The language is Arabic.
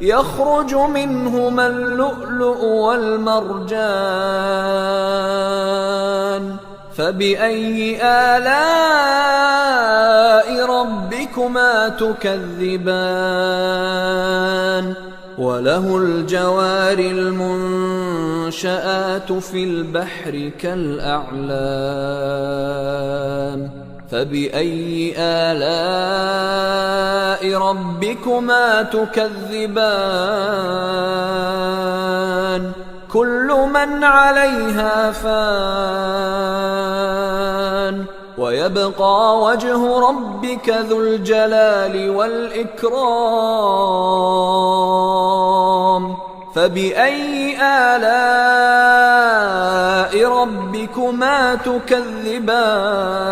يخرج منهما اللؤلؤ والمرجان فبأي آلاء ربكما تكذبان وله الجوار المنشآت في البحر كالأعلام فبأي آلاء ربكما تكذبان كل من عليها فان ويبقى وجه ربك ذو الجلال والإكرام فبأي آلاء ربكما تكذبان